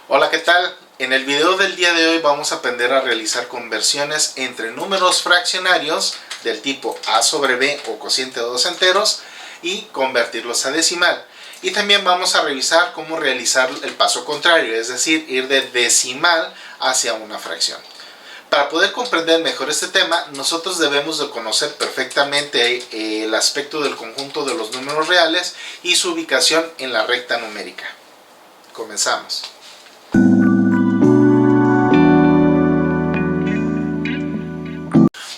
Hola, ¿qué tal? En el video del día de hoy vamos a aprender a realizar conversiones entre números fraccionarios del tipo a sobre b o cociente de dos enteros y convertirlos a decimal. Y también vamos a revisar cómo realizar el paso contrario, es decir, ir de decimal hacia una fracción. Para poder comprender mejor este tema, nosotros debemos de conocer perfectamente el aspecto del conjunto de los números reales y su ubicación en la recta numérica. Comenzamos.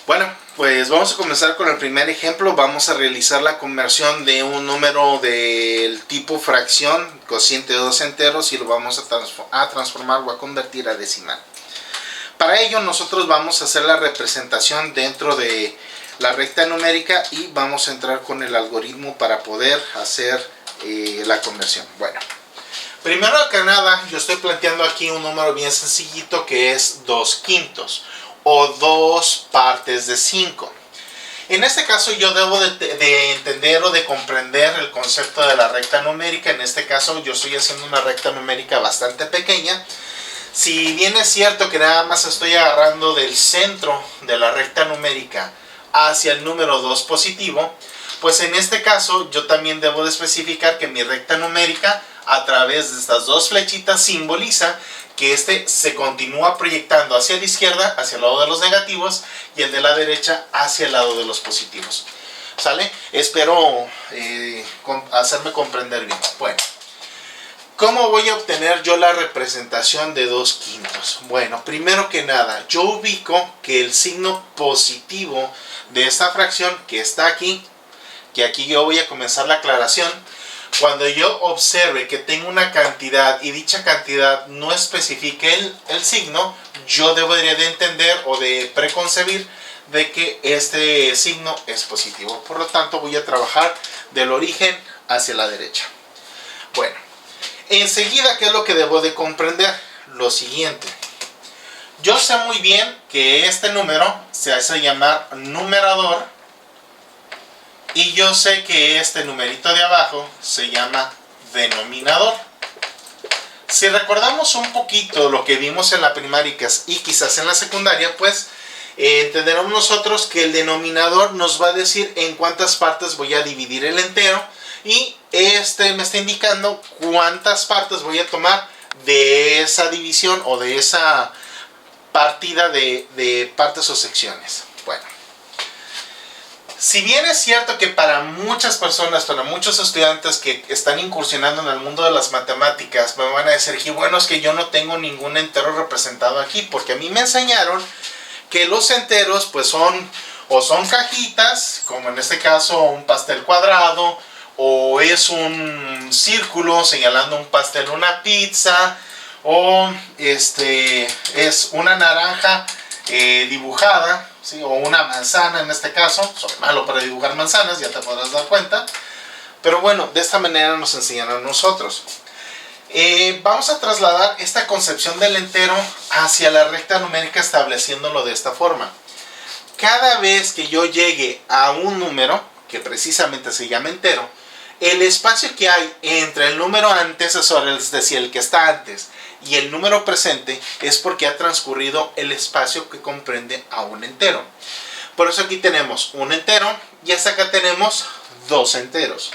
Bueno, pues vamos a comenzar con el primer ejemplo. Vamos a realizar la conversión de un número del tipo fracción, cociente de dos enteros, y lo vamos a transformar o a convertir a decimal. Para ello nosotros vamos a hacer la representación dentro de la recta numérica y vamos a entrar con el algoritmo para poder hacer la conversión. Bueno, primero que nada yo estoy planteando aquí un número bien sencillito que es 2/5 o 2 partes de 5. En este caso yo debo de entender o de comprender el concepto de la recta numérica. En este caso yo estoy haciendo una recta numérica bastante pequeña. Si bien es cierto que nada más estoy agarrando del centro de la recta numérica hacia el número 2 positivo, pues en este caso yo también debo de especificar que mi recta numérica a través de estas dos flechitas simboliza que este se continúa proyectando hacia la izquierda, hacia el lado de los negativos, y el de la derecha hacia el lado de los positivos. ¿Sale? Espero hacerme comprender bien. Bueno, ¿cómo voy a obtener yo la representación de 2/5? Bueno, primero que nada, yo ubico que el signo positivo de esta fracción que está aquí, que aquí yo voy a comenzar la aclaración. Cuando yo observe que tengo una cantidad y dicha cantidad no especifique el signo, yo debería de entender o de preconcebir de que este signo es positivo. Por lo tanto, voy a trabajar del origen hacia la derecha. Bueno, enseguida, ¿qué es lo que debo de comprender? Lo siguiente. Yo sé muy bien que este número se hace llamar numerador. Y yo sé que este numerito de abajo se llama denominador. Si recordamos un poquito lo que vimos en la primaria y quizás en la secundaria, pues entenderemos nosotros que el denominador nos va a decir en cuántas partes voy a dividir el entero. Y este me está indicando cuántas partes voy a tomar de esa división o de esa partida de partes o secciones. Bueno. Si bien es cierto que para muchas personas, para muchos estudiantes que están incursionando en el mundo de las matemáticas, me van a decir que bueno, es que yo no tengo ningún entero representado aquí, porque a mí me enseñaron que los enteros pues son cajitas, como en este caso un pastel cuadrado, o es un círculo señalando un pastel, una pizza, o es una naranja dibujada, ¿sí? O una manzana en este caso. Soy malo para dibujar manzanas, ya te podrás dar cuenta, pero bueno, de esta manera nos enseñaron a nosotros. Vamos a trasladar esta concepción del entero hacia la recta numérica estableciéndolo de esta forma. Cada vez que yo llegue a un número que precisamente se llama entero, el espacio que hay entre el número antecesor, es decir, el que está antes, y el número presente es porque ha transcurrido el espacio que comprende a un entero. Por eso aquí tenemos un entero y hasta acá tenemos dos enteros.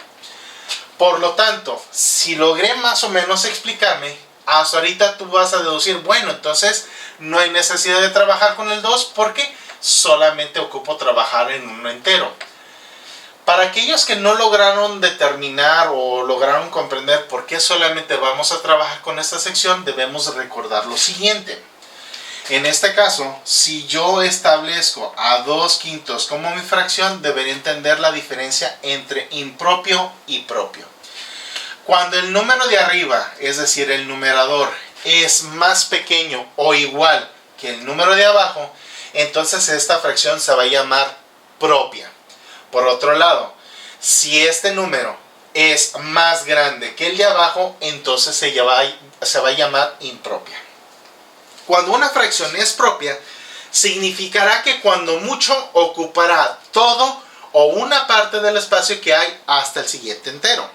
Por lo tanto, si logré más o menos explicarme, hasta ahorita tú vas a deducir, bueno, entonces no hay necesidad de trabajar con el 2 porque solamente ocupo trabajar en un entero. Para aquellos que no lograron determinar o lograron comprender por qué solamente vamos a trabajar con esta sección, debemos recordar lo siguiente. En este caso, si yo establezco a 2/5 como mi fracción, debería entender la diferencia entre impropio y propio. Cuando el número de arriba, es decir, el numerador, es más pequeño o igual que el número de abajo, entonces esta fracción se va a llamar propia. Por otro lado, si este número es más grande que el de abajo, entonces se va a llamar impropia. Cuando una fracción es propia, significará que cuando mucho ocupará todo o una parte del espacio que hay hasta el siguiente entero.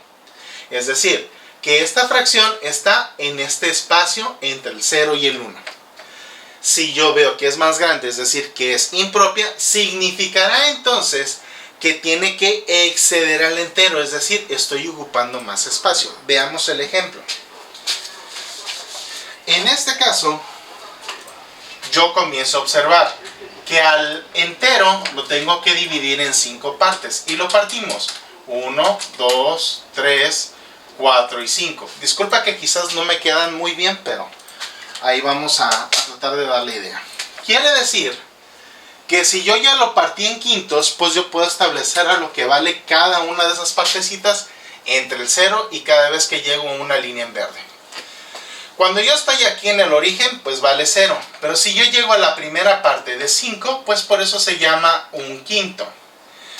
Es decir, que esta fracción está en este espacio entre el 0 y el 1. Si yo veo que es más grande, es decir, que es impropia, significará entonces que tiene que exceder al entero, es decir, estoy ocupando más espacio. Veamos el ejemplo. En este caso, yo comienzo a observar que al entero lo tengo que dividir en 5 partes y lo partimos 1, 2, 3, 4 y 5. Disculpa que quizás no me quedan muy bien, pero ahí vamos a tratar de darle idea. Quiere decir que si yo ya lo partí en quintos, pues yo puedo establecer a lo que vale cada una de esas partecitas entre el 0 y cada vez que llego a una línea en verde. Cuando yo estoy aquí en el origen, pues vale 0. Pero si yo llego a la primera parte de 5, pues por eso se llama un quinto.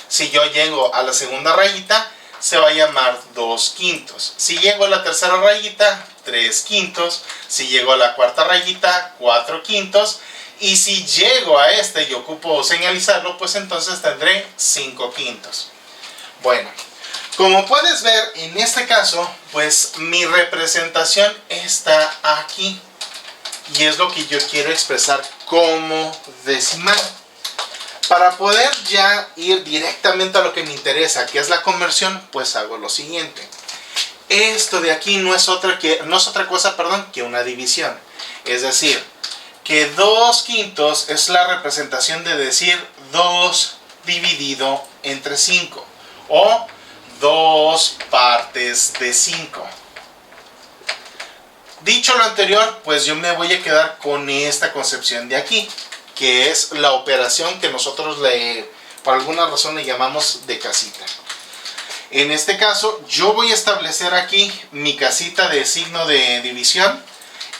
Si yo llego a la segunda rayita, se va a llamar 2 quintos. Si llego a la tercera rayita, 3 quintos. Si llego a la cuarta rayita, 4 quintos. Y si llego a este y ocupo señalizarlo, pues entonces tendré 5 quintos. Bueno, como puedes ver, en este caso, pues mi representación está aquí. Y es lo que yo quiero expresar como decimal. Para poder ya ir directamente a lo que me interesa, que es la conversión, pues hago lo siguiente. Esto de aquí no es otra cosa que una división. Es decir, que 2 quintos es la representación de decir 2 dividido entre 5 o 2 partes de 5. Dicho lo anterior, pues yo me voy a quedar con esta concepción de aquí, que es la operación que nosotros por alguna razón le llamamos de casita. En este caso, yo voy a establecer aquí mi casita de signo de división.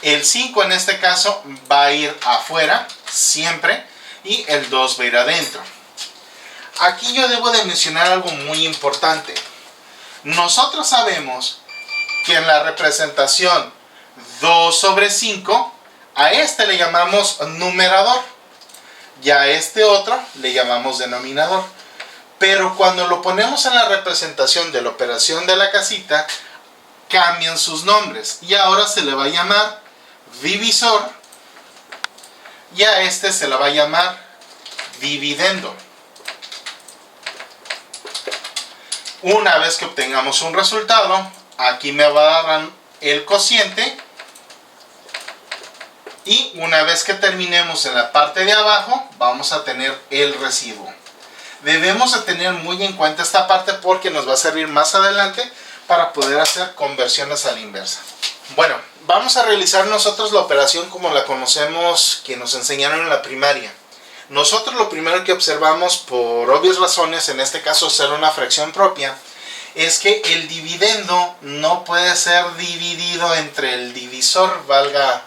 El 5 en este caso va a ir afuera, siempre, y el 2 va a ir adentro. Aquí yo debo de mencionar algo muy importante. Nosotros sabemos que en la representación 2 sobre 5, a este le llamamos numerador, y a este otro le llamamos denominador. Pero cuando lo ponemos en la representación de la operación de la casita, cambian sus nombres, y ahora se le va a llamar divisor y a este se le va a llamar dividendo. Una vez que obtengamos un resultado, aquí me va a dar el cociente, y una vez que terminemos en la parte de abajo vamos a tener el residuo. Debemos de tener muy en cuenta esta parte porque nos va a servir más adelante para poder hacer conversiones a la inversa. Bueno, vamos a realizar nosotros la operación como la conocemos, que nos enseñaron en la primaria. Nosotros lo primero que observamos, por obvias razones, en este caso ser una fracción propia, es que el dividendo no puede ser dividido entre el divisor, valga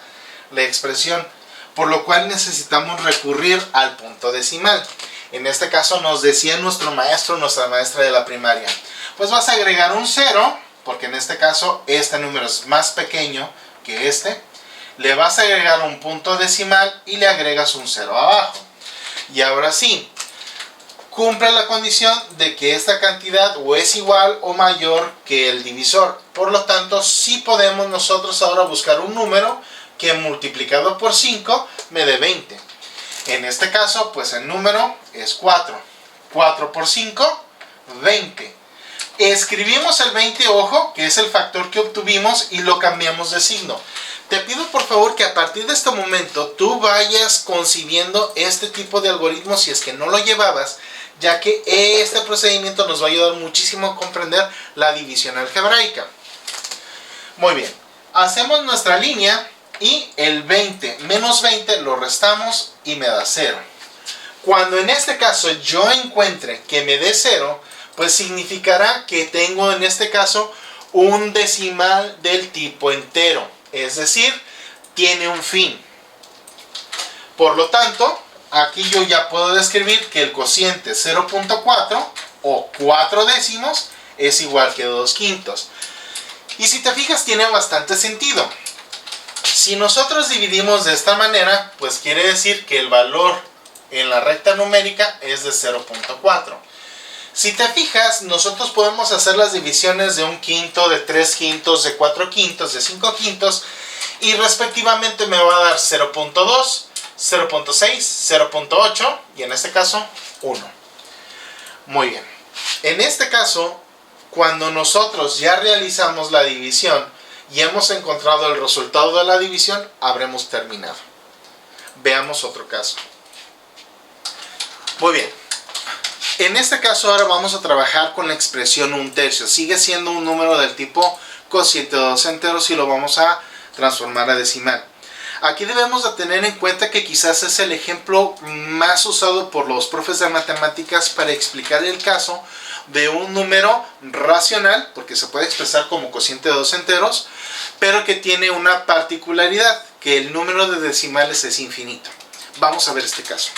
la expresión, por lo cual necesitamos recurrir al punto decimal. En este caso nos decía nuestro maestro, nuestra maestra de la primaria, pues vas a agregar un 0, porque en este caso este número es más pequeño que este, le vas a agregar un punto decimal y le agregas un 0 abajo. Y ahora sí, cumple la condición de que esta cantidad o es igual o mayor que el divisor. Por lo tanto, sí podemos nosotros ahora buscar un número que multiplicado por 5 me dé 20. En este caso, pues el número es 4. 4 por 5, 20. Escribimos el 20, ojo, que es el factor que obtuvimos, y lo cambiamos de signo. Te pido por favor que a partir de este momento tú vayas concibiendo este tipo de algoritmos si es que no lo llevabas, ya que este procedimiento nos va a ayudar muchísimo a comprender la división algebraica. Muy bien, hacemos nuestra línea y el 20 menos 20 lo restamos y me da 0. Cuando en este caso yo encuentre que me dé 0, pues significará que tengo en este caso un decimal del tipo entero, es decir, tiene un fin. Por lo tanto, aquí yo ya puedo describir que el cociente 0.4 o 4 décimos es igual que 2 quintos. Y si te fijas, tiene bastante sentido. Si nosotros dividimos de esta manera, pues quiere decir que el valor en la recta numérica es de 0.4. Si te fijas, nosotros podemos hacer las divisiones de 1/5, de 3/5, de 4/5, de 5/5 y respectivamente me va a dar 0.2, 0.6, 0.8 y en este caso 1. Muy bien. En este caso, cuando nosotros ya realizamos la división y hemos encontrado el resultado de la división, habremos terminado. Veamos otro caso. Muy bien. En este caso ahora vamos a trabajar con la expresión 1/3. Sigue siendo un número del tipo cociente de dos enteros y lo vamos a transformar a decimal. Aquí debemos de tener en cuenta que quizás es el ejemplo más usado por los profes de matemáticas para explicar el caso de un número racional, porque se puede expresar como cociente de dos enteros, pero que tiene una particularidad, que el número de decimales es infinito. Vamos a ver este caso.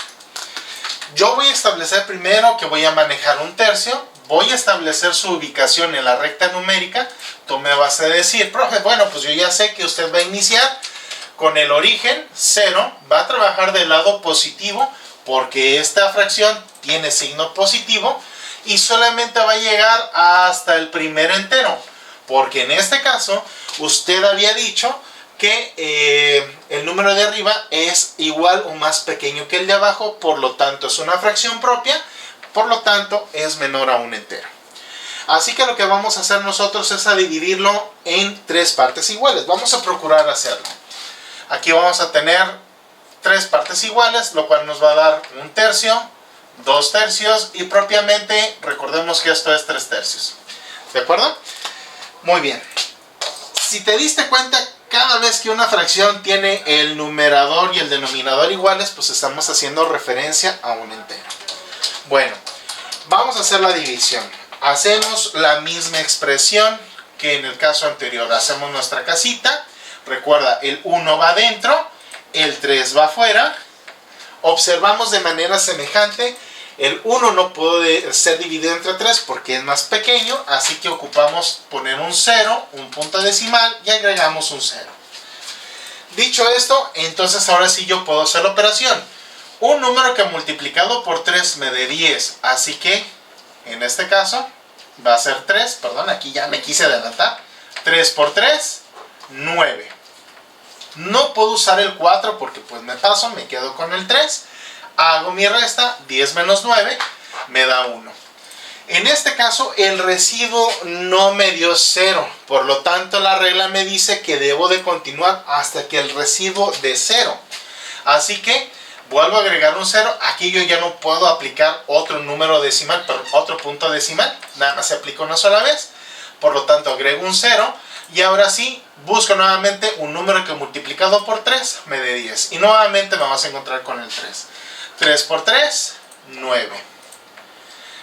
Yo voy a establecer primero que voy a manejar 1/3, voy a establecer su ubicación en la recta numérica. Tú me vas a decir, profe, bueno, pues yo ya sé que usted va a iniciar con el origen 0, va a trabajar del lado positivo porque esta fracción tiene signo positivo y solamente va a llegar hasta el primer entero, porque en este caso usted había dicho que el número de arriba es igual o más pequeño que el de abajo, por lo tanto es una fracción propia, por lo tanto es menor a un entero. Así que lo que vamos a hacer nosotros es a dividirlo en 3 partes iguales. Vamos a procurar hacerlo. Aquí vamos a tener 3 partes iguales, lo cual nos va a dar 1/3, 2/3 y propiamente recordemos que esto es 3/3. ¿De acuerdo? Muy bien. Si te diste cuenta, cada vez que una fracción tiene el numerador y el denominador iguales, pues estamos haciendo referencia a un entero. Bueno, vamos a hacer la división. Hacemos la misma expresión que en el caso anterior. Hacemos nuestra casita. Recuerda, el 1 va adentro, el 3 va afuera. Observamos de manera semejante, el 1 no puede ser dividido entre 3 porque es más pequeño, así que ocupamos poner un 0, un punto decimal y agregamos un 0. Dicho esto, entonces ahora sí yo puedo hacer la operación. Un número que multiplicado por 3 me dé 10, así que en este caso va a ser 3, perdón, aquí ya me quise adelantar. 3 por 3, 9. No puedo usar el 4 porque pues me paso, me quedo con el 3. Hago mi resta, 10 menos 9 me da 1. En este caso el residuo no me dio 0, por lo tanto la regla me dice que debo de continuar hasta que el residuo dé 0. Así que vuelvo a agregar un 0, aquí yo ya no puedo aplicar otro número decimal, perdón, otro punto decimal, nada más se aplica una sola vez, por lo tanto agrego un 0 y ahora sí busco nuevamente un número que multiplicado por 3 me dé 10 y nuevamente me vamos a encontrar con el 3. 3 por 3, 9.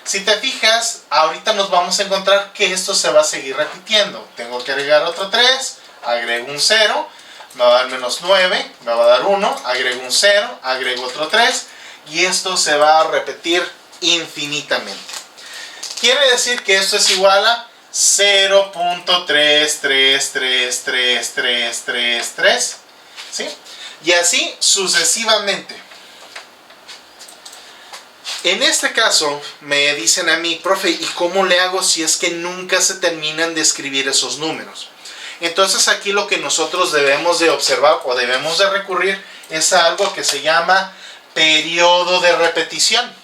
Si te fijas, ahorita nos vamos a encontrar que esto se va a seguir repitiendo. Tengo que agregar otro 3, agrego un 0, me va a dar menos 9, me va a dar 1, agrego un 0, agrego otro 3 y esto se va a repetir infinitamente. Quiere decir que esto es igual a 0.3333333, ¿sí? Y así sucesivamente. En este caso me dicen a mí, profe, ¿y cómo le hago si es que nunca se terminan de escribir esos números? Entonces aquí lo que nosotros debemos de observar o debemos de recurrir es a algo que se llama periodo de repetición.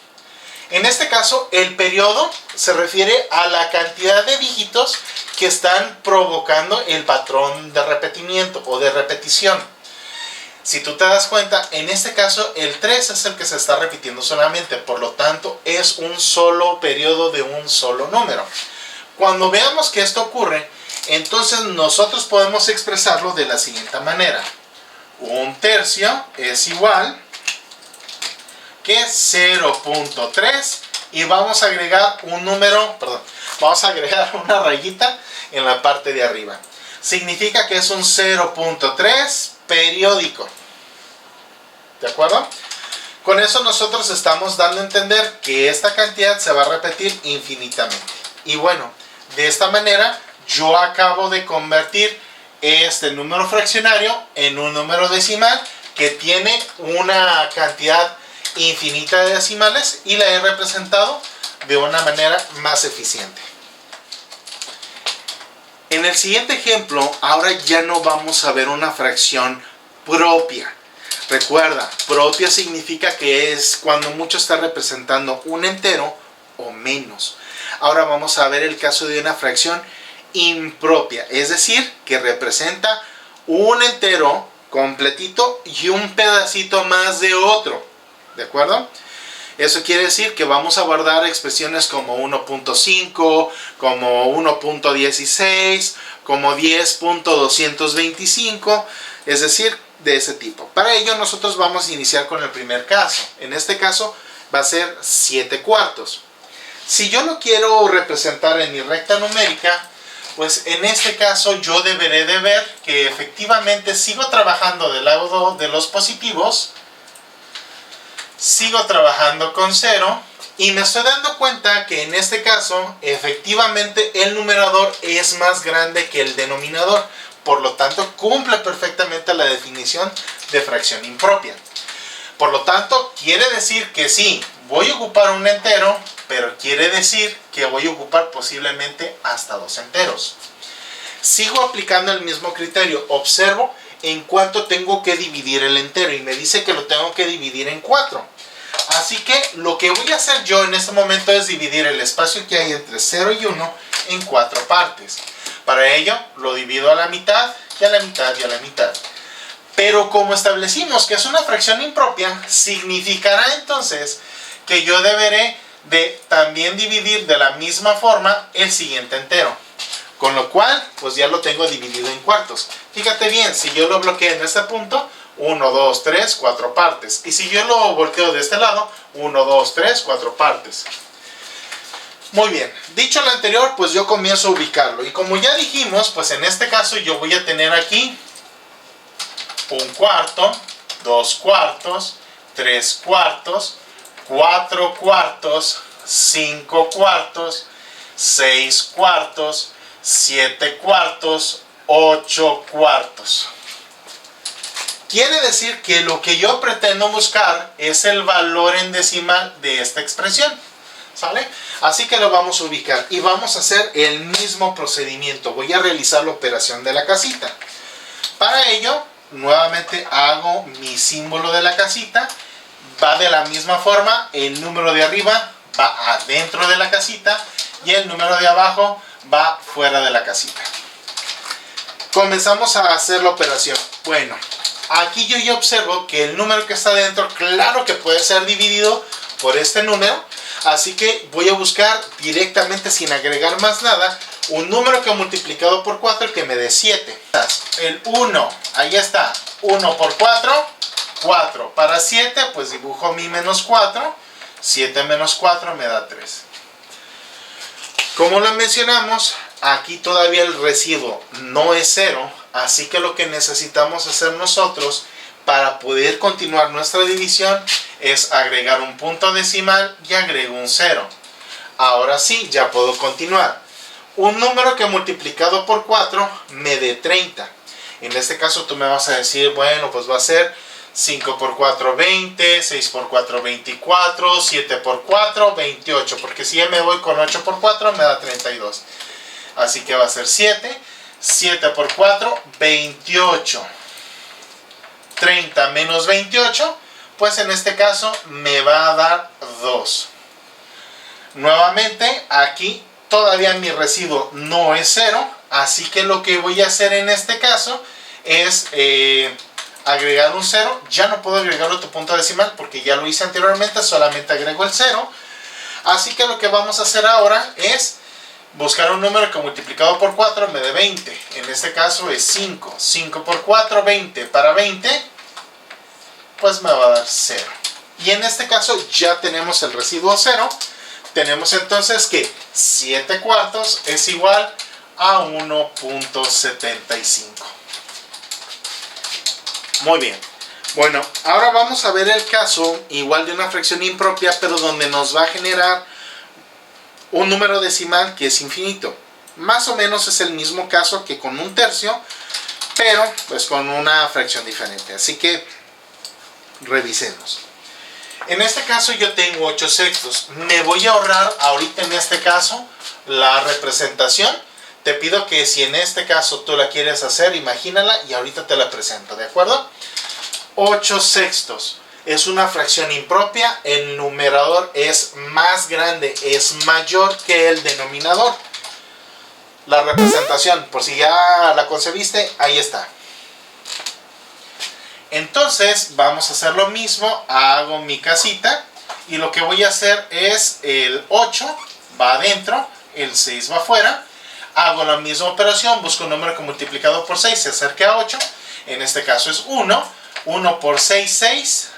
En este caso el periodo se refiere a la cantidad de dígitos que están provocando el patrón de repetimiento o de repetición. Si tú te das cuenta, en este caso el 3 es el que se está repitiendo solamente, por lo tanto es un solo periodo de un solo número. Cuando veamos que esto ocurre, entonces nosotros podemos expresarlo de la siguiente manera. 1/3 es igual que 0.3 y vamos a agregar un número, perdón, vamos a agregar una rayita en la parte de arriba. Significa que es un 0.3 periódico. ¿De acuerdo? Con eso nosotros estamos dando a entender que esta cantidad se va a repetir infinitamente. Y bueno, de esta manera yo acabo de convertir este número fraccionario en un número decimal que tiene una cantidad infinita de decimales y la he representado de una manera más eficiente. En el siguiente ejemplo, ahora ya no vamos a ver una fracción propia. Recuerda, propia significa que es cuando mucho está representando un entero o menos. Ahora vamos a ver el caso de una fracción impropia, es decir, que representa un entero completito y un pedacito más de otro. ¿De acuerdo? Eso quiere decir que vamos a guardar expresiones como 1.5, como 1.16, como 10.225, es decir, de ese tipo. Para ello nosotros vamos a iniciar con el primer caso. En este caso va a ser 7/4. Si yo lo quiero representar en mi recta numérica, pues en este caso yo deberé de ver que efectivamente sigo trabajando del lado de los positivos, sigo trabajando con 0 y me estoy dando cuenta que en este caso efectivamente el numerador es más grande que el denominador. Por lo tanto, cumple perfectamente la definición de fracción impropia. Por lo tanto, quiere decir que sí, voy a ocupar un entero, pero quiere decir que voy a ocupar posiblemente hasta 2 enteros. Sigo aplicando el mismo criterio. Observo en cuánto tengo que dividir el entero y me dice que lo tengo que dividir en 4. Así que lo que voy a hacer yo en este momento es dividir el espacio que hay entre 0 y 1 en 4 partes. Para ello lo divido a la mitad y a la mitad y a la mitad. Pero como establecimos que es una fracción impropia, significará entonces que yo deberé de también dividir de la misma forma el siguiente entero. Con lo cual, pues ya lo tengo dividido en cuartos. Fíjate bien, si yo lo bloqueo en este punto, 1, 2, 3, 4 partes. Y si yo lo volteo de este lado, 1, 2, 3, 4 partes. Muy bien, dicho lo anterior, pues yo comienzo a ubicarlo. Y como ya dijimos, pues en este caso yo voy a tener aquí 1/4, 2/4, 3/4, 4/4, 5/4, 6/4, 7/4, 8/4. Quiere decir que lo que yo pretendo buscar es el valor en decimal de esta expresión. ¿Sale? Así que lo vamos a ubicar y vamos a hacer el mismo procedimiento. Voy a realizar la operación de la casita. Para ello, nuevamente hago mi símbolo de la casita. Va de la misma forma, el número de arriba va adentro de la casita y el número de abajo va fuera de la casita. Comenzamos a hacer la operación. Bueno, aquí yo ya observo que el número que está adentro, claro que puede ser dividido por este número. Así que voy a buscar directamente, sin agregar más nada, un número que multiplicado por 4 que me dé 7. El 1, ahí está, 1 por 4, 4. Para 7, pues dibujo mi menos 4. 7 menos 4 me da 3. Como lo mencionamos, aquí todavía el residuo no es 0. Así que lo que necesitamos hacer nosotros para poder continuar nuestra división es agregar un punto decimal y agrego un 0. Ahora sí, ya puedo continuar. Un número que multiplicado por 4 me dé 30. En este caso tú me vas a decir, bueno, pues va a ser 5 por 4, 20, 6 por 4, 24, 7 por 4, 28. Porque si ya me voy con 8 por 4 me da 32. Así que va a ser 7. 7 por 4, 28. 30 menos 28, pues en este caso me va a dar 2. Nuevamente, aquí todavía mi residuo no es 0, así que lo que voy a hacer en este caso es agregar un 0. Ya no puedo agregar otro punto decimal porque ya lo hice anteriormente, solamente agrego el 0. Así que lo que vamos a hacer ahora es buscar un número que multiplicado por 4 me dé 20. En este caso es 5. 5 por 4, 20. Para 20, pues me va a dar 0. Y en este caso ya tenemos el residuo 0. Tenemos entonces que 7/4 es igual a 1.75. Muy bien. Bueno, ahora vamos a ver el caso igual de una fracción impropia, pero donde nos va a generar un número decimal que es infinito. Más o menos es el mismo caso que con un tercio, pero pues con una fracción diferente. Así que revisemos. En este caso yo tengo 8 sextos. Me voy a ahorrar ahorita en este caso la representación. Te pido que si en este caso tú la quieres hacer, imagínala y ahorita te la presento, ¿de acuerdo? 8 sextos es una fracción impropia. El numerador es más grande, es mayor que el denominador. La representación, por si ya la concebiste, ahí está. Entonces vamos a hacer lo mismo. Hago mi casita y lo que voy a hacer es el 8 va adentro, el 6 va afuera. Hago la misma operación, busco un número que multiplicado por 6 se acerque a 8. En este caso es 1. 1 por 6, 6.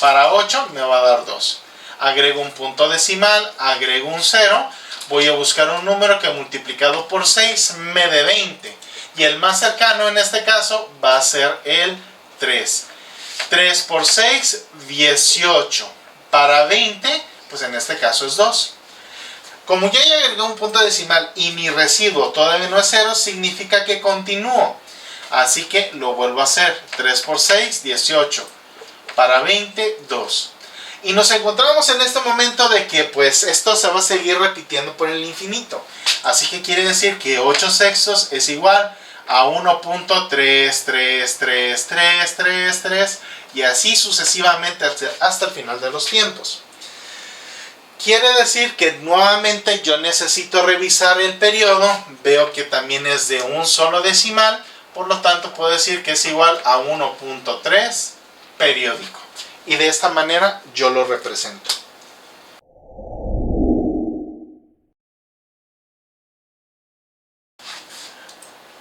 Para 8 me va a dar 2. Agrego un punto decimal, agrego un 0. Voy a buscar un número que multiplicado por 6 me dé 20. Y el más cercano en este caso va a ser el 3. 3 por 6, 18. Para 20, pues en este caso es 2. Como ya agregué un punto decimal y mi residuo todavía no es 0, significa que continúo. Así que lo vuelvo a hacer. 3 por 6, 18. Para 20, 2. Y nos encontramos en este momento de que pues esto se va a seguir repitiendo por el infinito. Así que quiere decir que 8 sextos es igual a 1.33333 y así sucesivamente hasta el final de los tiempos. Quiere decir que nuevamente yo necesito revisar el periodo. Veo que también es de un solo decimal, por lo tanto puedo decir que es igual a 1.3 periódico. Y de esta manera yo lo represento.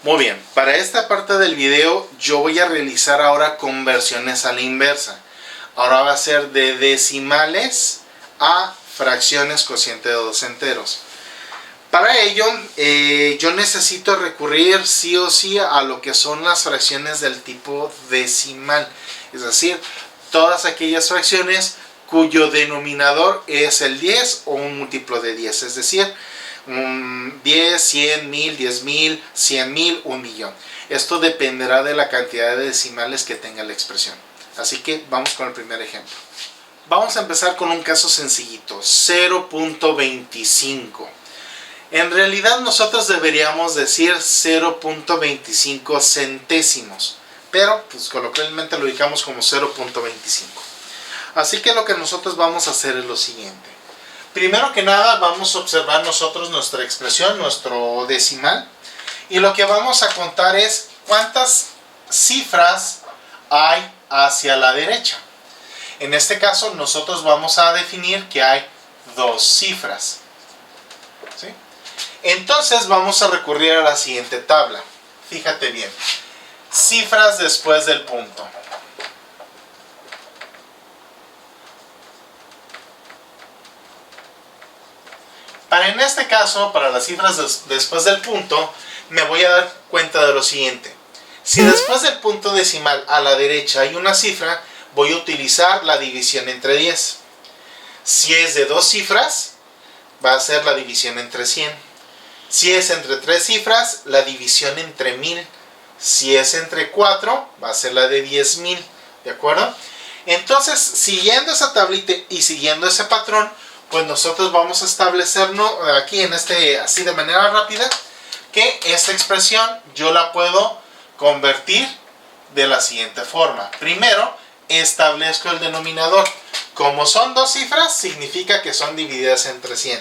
Muy bien, para esta parte del video yo voy a realizar ahora conversiones a la inversa. Ahora va a ser de decimales a fracciones cociente de 2 enteros. Para ello yo necesito recurrir sí o sí a lo que son las fracciones del tipo decimal. Es decir, todas aquellas fracciones cuyo denominador es el 10 o un múltiplo de 10. Es decir, 10, 100, 1000, 10.000, 100.000, 1.000.000. Esto dependerá de la cantidad de decimales que tenga la expresión. Así que vamos con el primer ejemplo. Vamos a empezar con un caso sencillito, 0.25. En realidad nosotros deberíamos decir 0.25 centésimos, pero pues coloquialmente lo ubicamos como 0.25. Así que lo que nosotros vamos a hacer es lo siguiente. Primero que nada vamos a observar nosotros nuestra expresión, nuestro decimal, y lo que vamos a contar es cuántas cifras hay hacia la derecha. En este caso nosotros vamos a definir que hay 2 cifras. ¿Sí? Entonces vamos a recurrir a la siguiente tabla. Fíjate bien. Cifras después del punto. En este caso, para las cifras después del punto, me voy a dar cuenta de lo siguiente. Si después del punto decimal a la derecha hay una cifra, voy a utilizar la división entre 10. Si es de 2 cifras, va a ser la división entre 100. Si es entre 3 cifras, la división entre 1000. Si es entre 4, va a ser la de 10.000. ¿De acuerdo? Entonces, siguiendo esa tablita y siguiendo ese patrón, pues nosotros vamos a establecernos aquí así de manera rápida, que esta expresión yo la puedo convertir de la siguiente forma. Primero, establezco el denominador. Como son 2 cifras, significa que son divididas entre 100.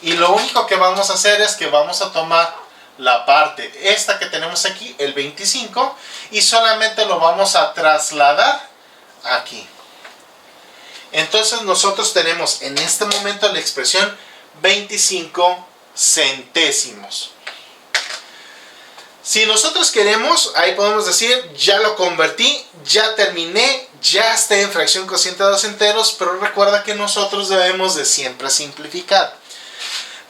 Y lo único que vamos a hacer es que vamos a tomar la parte, esta que tenemos aquí, el 25, y solamente lo vamos a trasladar aquí. Entonces nosotros tenemos en este momento la expresión 25 centésimos. Si nosotros queremos, ahí podemos decir, ya lo convertí, ya terminé, ya está en fracción cociente de 2 enteros, pero recuerda que nosotros debemos de siempre simplificar.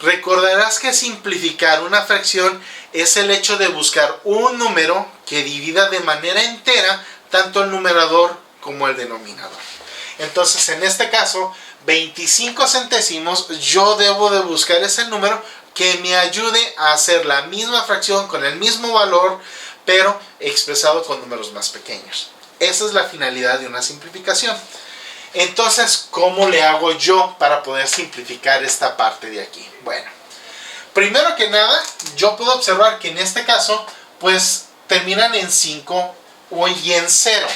Recordarás que simplificar una fracción es el hecho de buscar un número que divida de manera entera tanto el numerador como el denominador. Entonces, en este caso, 25 centésimos, yo debo de buscar ese número que me ayude a hacer la misma fracción con el mismo valor, pero expresado con números más pequeños. Esa es la finalidad de una simplificación. Entonces, ¿cómo le hago yo para poder simplificar esta parte de aquí? Bueno, primero que nada, yo puedo observar que en este caso, pues terminan en 5 y en 0.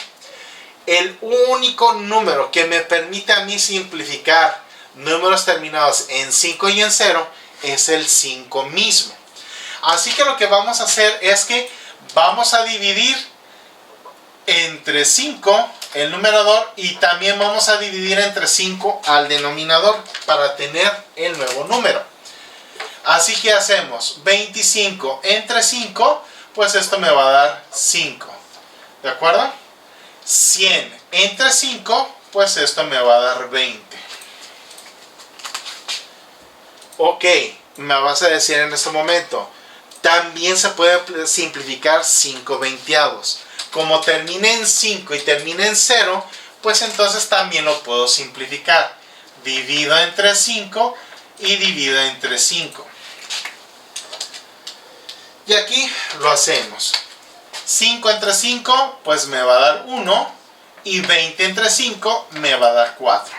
El único número que me permite a mí simplificar números terminados en 5 y en 0 es el 5 mismo. Así que lo que vamos a hacer es que vamos a dividir entre 5 el numerador y también vamos a dividir entre 5 al denominador para tener el nuevo número. Así que hacemos 25 entre 5, pues esto me va a dar 5. ¿De acuerdo? 100 entre 5, pues esto me va a dar 20. Ok, me vas a decir en este momento, también se puede simplificar 5 veinteavos. Como termina en 5 y termina en 0, pues entonces también lo puedo simplificar. Divido entre 5 y divido entre 5. Y aquí lo hacemos. 5 entre 5, pues me va a dar 1. Y 20 entre 5 me va a dar 4.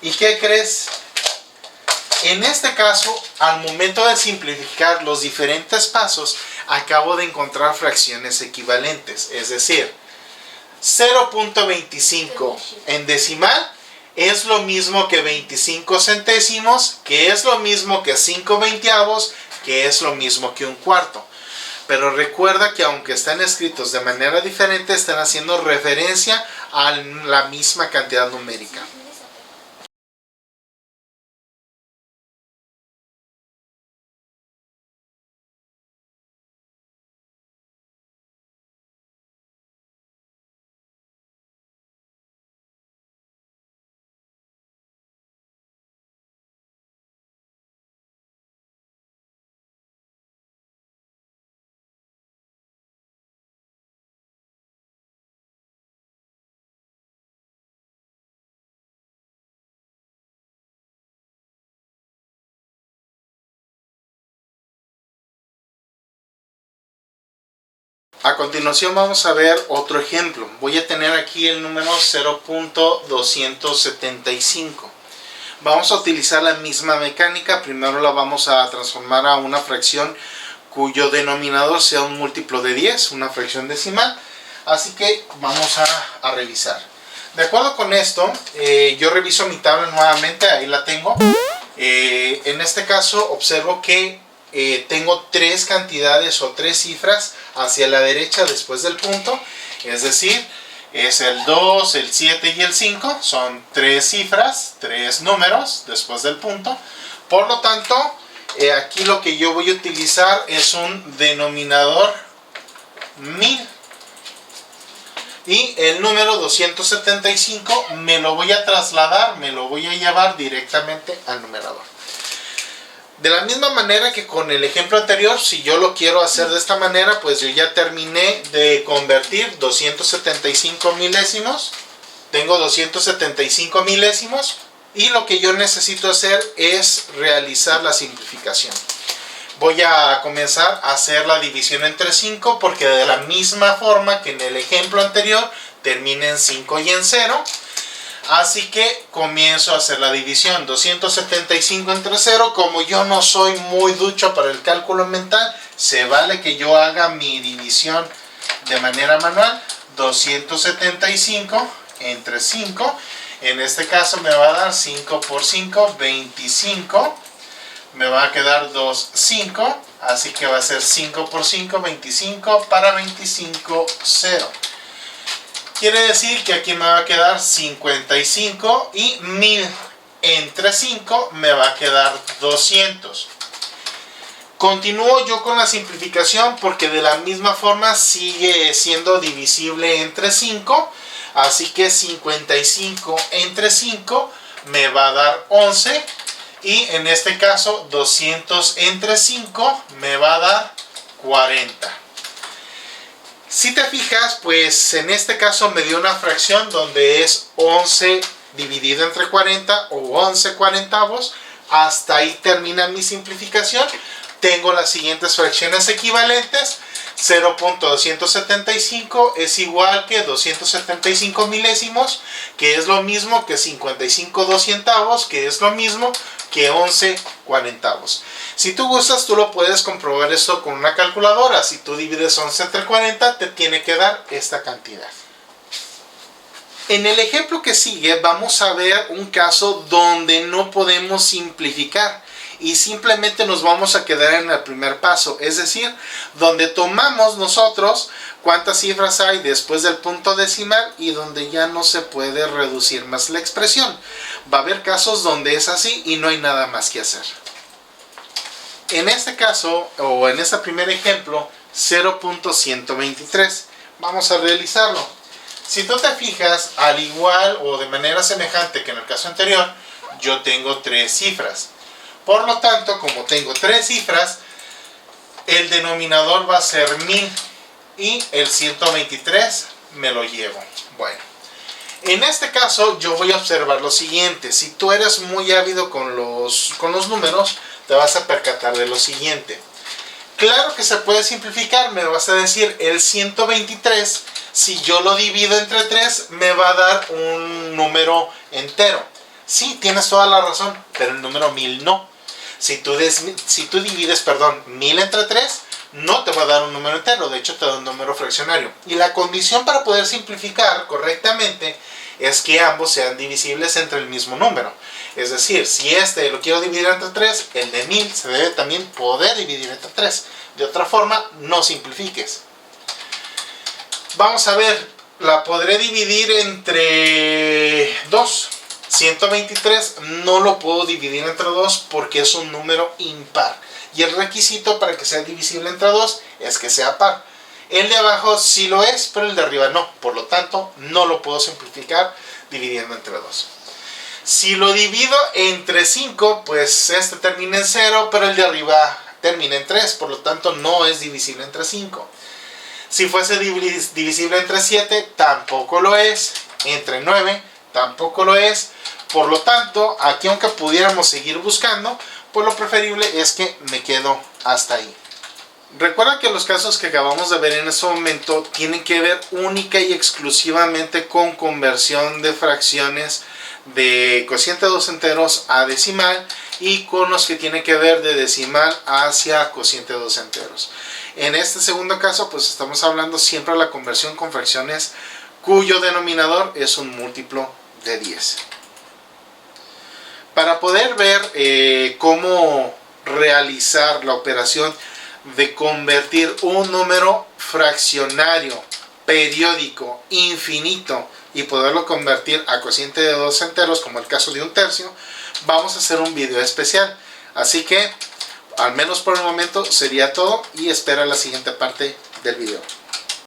¿Y qué crees? En este caso, al momento de simplificar los diferentes pasos, acabo de encontrar fracciones equivalentes. Es decir, 0.25 en decimal es lo mismo que 25 centésimos, que es lo mismo que 5 veinteavos, que es lo mismo que un cuarto. Pero recuerda que aunque están escritos de manera diferente, están haciendo referencia a la misma cantidad numérica. A continuación vamos a ver otro ejemplo. Voy a tener aquí el número 0.275. Vamos a utilizar la misma mecánica. Primero la vamos a transformar a una fracción cuyo denominador sea un múltiplo de 10, una fracción decimal. Así que vamos a revisar. De acuerdo con esto, yo reviso mi tabla nuevamente, ahí la tengo. En este caso observo que tengo tres cantidades o tres cifras hacia la derecha después del punto, es decir, es el 2, el 7 y el 5, son tres cifras, tres números después del punto. Por lo tanto, aquí lo que yo voy a utilizar es un denominador 1000. Y el número 275 me lo voy a trasladar, me lo voy a llevar directamente al numerador. De la misma manera que con el ejemplo anterior, si yo lo quiero hacer de esta manera, pues yo ya terminé de convertir 275 milésimos. Tengo 275 milésimos y lo que yo necesito hacer es realizar la simplificación. Voy a comenzar a hacer la división entre 5 porque de la misma forma que en el ejemplo anterior termina en 5 y en 0. Así que comienzo a hacer la división. 275 entre 0. Como yo no soy muy ducho para el cálculo mental, se vale que yo haga mi división de manera manual. 275 entre 5. En este caso me va a dar 5 por 5, 25. Me va a quedar 2, 5. Así que va a ser 5 por 5, 25. Para 25, 0. Quiere decir que aquí me va a quedar 55 y 1000 entre 5 me va a quedar 200. Continúo yo con la simplificación porque de la misma forma sigue siendo divisible entre 5. Así que 55 entre 5 me va a dar 11. Y en este caso 200 entre 5 me va a dar 40. Si te fijas, pues en este caso me dio una fracción donde es 11 dividido entre 40 o 11 cuarentavos. Hasta ahí termina mi simplificación. Tengo las siguientes fracciones equivalentes. 0.275 es igual que 275 milésimos, que es lo mismo que 55 doscientavos, que es lo mismo que 11 cuarentavos. Si tú gustas, tú lo puedes comprobar esto con una calculadora. Si tú divides 11 entre 40, te tiene que dar esta cantidad. En el ejemplo que sigue vamos a ver un caso donde no podemos simplificar y simplemente nos vamos a quedar en el primer paso, es decir, donde tomamos nosotros cuántas cifras hay después del punto decimal y donde ya no se puede reducir más la expresión. Va a haber casos donde es así y no hay nada más que hacer. En este caso, o en este primer ejemplo, 0.123, vamos a realizarlo. Si tú te fijas, al igual o de manera semejante que en el caso anterior, yo tengo 3 cifras. Por lo tanto, como tengo 3 cifras, el denominador va a ser 1000 y el 123 me lo llevo. Bueno, en este caso yo voy a observar lo siguiente. Si tú eres muy ávido con los números, te vas a percatar de lo siguiente. Claro que se puede simplificar, me vas a decir el 123, si yo lo divido entre 3, me va a dar un número entero. Sí, tienes toda la razón, pero el número 1000 no. Si tú divides 1000 entre 3, no te va a dar un número entero, de hecho te da un número fraccionario. Y la condición para poder simplificar correctamente es que ambos sean divisibles entre el mismo número. Es decir, si este lo quiero dividir entre 3, el de 1000 se debe también poder dividir entre 3. De otra forma, no simplifiques. Vamos a ver, la podré dividir entre 2. 123 no lo puedo dividir entre 2 porque es un número impar. Y el requisito para que sea divisible entre 2 es que sea par. El de abajo sí lo es, pero el de arriba no. Por lo tanto, no lo puedo simplificar dividiendo entre 2. Si lo divido entre 5, pues este termina en 0, pero el de arriba termina en 3. Por lo tanto, no es divisible entre 5. Si fuese divisible entre 7, tampoco lo es. Entre 9, tampoco lo es. Por lo tanto, aquí aunque pudiéramos seguir buscando, pues lo preferible es que me quedo hasta ahí. Recuerda que los casos que acabamos de ver en este momento tienen que ver única y exclusivamente con conversión de fracciones de cociente de 2 enteros a decimal y con los que tienen que ver de decimal hacia cociente de 2 enteros. En este segundo caso, pues estamos hablando siempre de la conversión con fracciones cuyo denominador es un múltiplo de 10. Para poder ver cómo realizar la operación de convertir un número fraccionario, periódico, infinito y poderlo convertir a cociente de 2 enteros, como el caso de un tercio, vamos a hacer un video especial. Así que, al menos por el momento, sería todo y espera la siguiente parte del video.